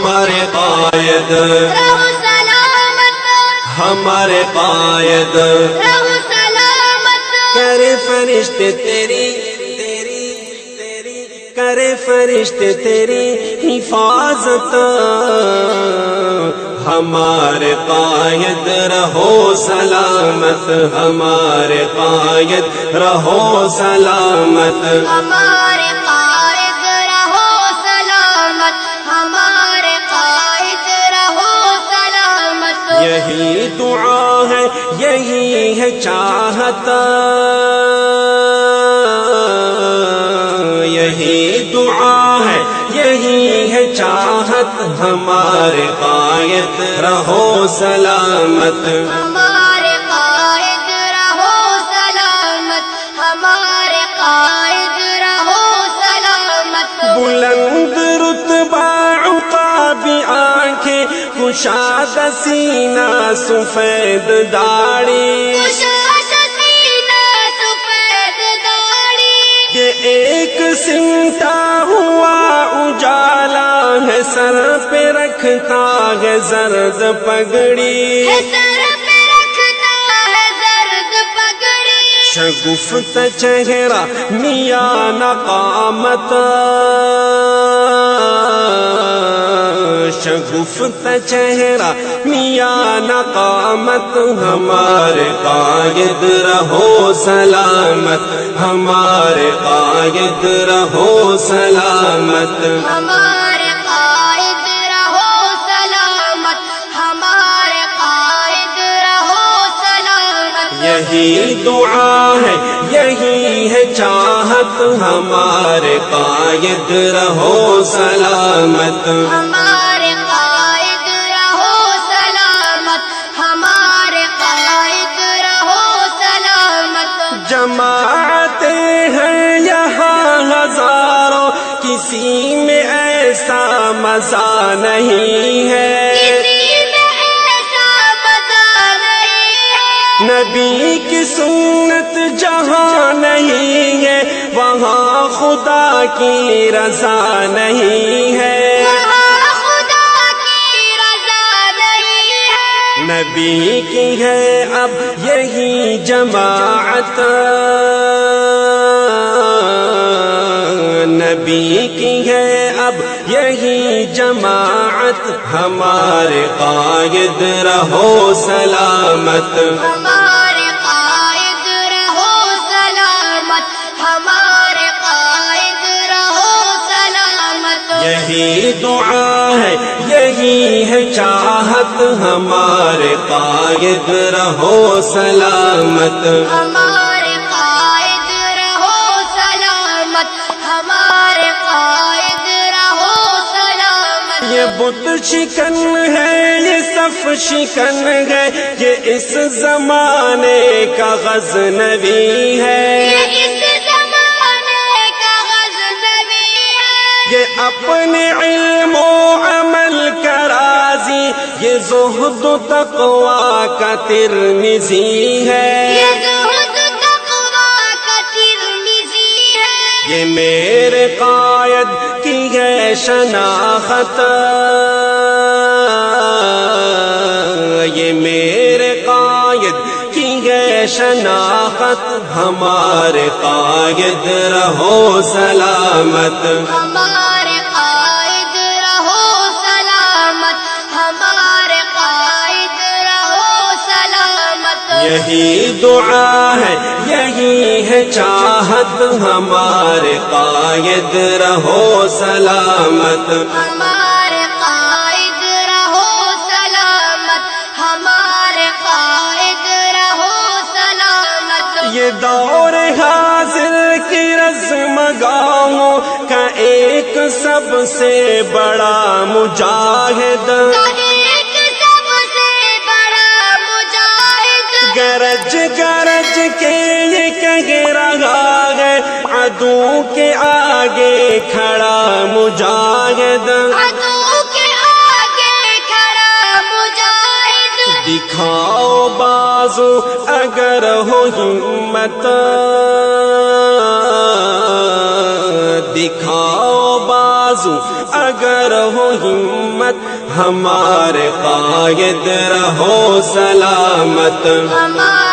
ہمارے قائد رہو سلامت، ہمارے قائد رہو سلامت، کرے فرشتے تیری کرے فرشتے تیری حفاظت ہمارے قائد رہو سلامت ہمارے قائد رہو سلامت ہمارے قائد رہو سلامت، ہمارے قائد رہو سلامت، یہی دعا ہے یہی ہے چاہت یہی دعا ہے یہی ہے چاہت ہمارے قائد رہو سلامت ہمارے قائد رہو سلامت، ہمارے قائد رہو سلامت، بلند رتبہ عقابی آنکھیں کشادہ سینہ سفید داڑھی کشاد سینہ سفید داڑھی، یہ ایک سمٹا ہوا اجالا ہے سر پہ رکھتا ہے زرد پگڑی ہے سر پہ رکھتا ہے زرد پگڑی، شگفت چہرہ میاں نقامت شگفت چہرہ میاں نقامت ہمارے قائد رہو سلامت ہمارے قائد رہو سلامت ہمارے قائد رہو سلامت، ہمارے قائد رہو سلامت، یہی دعا ہے یہی ہے چاہت ہمارے قائد رہو سلامت ہمارے قائد رہو سلامت، ہمارے قائد رہو سلامت، جماعتیں ہیں یہاں ہزاروں کسی میں ایسا مزہ نہیں ہے کسی میں ایسا مزہ نہیں ہے، نبی کی سنت جہاں نہیں ہے وہاں خدا کی رضا نہیں ہے وہاں خدا کی رضا نہیں ہے، نبی کی ہے اب یہی جماعت نبی کی ہے اب یہی جماعت ہمارے قائد رہو سلامت ہمارے قائد رہو سلامت، ہمارے قائد رہو سلامت، یہی دعا ہے یہی ہے چاہت ہمارے قائد رہو سلامت ہمارے قائد رہو سلامت، ہمارے قائد رہو سلامت، یہ بت شکن ہے یہ صف شکن ہے یہ اس زمانے کا غزنوی ہے یہ اس زمانے کا غزنوی ہے، یہ اپنے علم و عمل کا راضی یہ زہد و تقوی کا ترمذی ہے یہ زہد تقویٰ کا ترمذی ہے، یہ میرے قائد کی ہے شناخت یہ میرے قائد کی ہے شناخت ہمارے قائد رہو سلامت ہمارے قائد رہو سلامت، ہمارے قائد رہو سلامت، یہی دعا ہے یہی ہے چاہت ہمارے قائد رہو سلامت ہمارے قائد رہو سلامت، ہمارے قائد رہو سلامت، یہ دور حاضر کی رزم گاہوں کا ایک سب سے بڑا مجاہد ایک سب سے بڑا مجاہد، گرج گرج کے یہ کہہ رہا ہے عدو کے آگے کھڑا مجاہد عدو کے آگے کھڑا مجاہد، دکھاؤ بازو اگر ہو ہمت دکھاؤ بازو بازو، اگر ہو ہمت ہمارے قائد رہو سلامت. ہمارے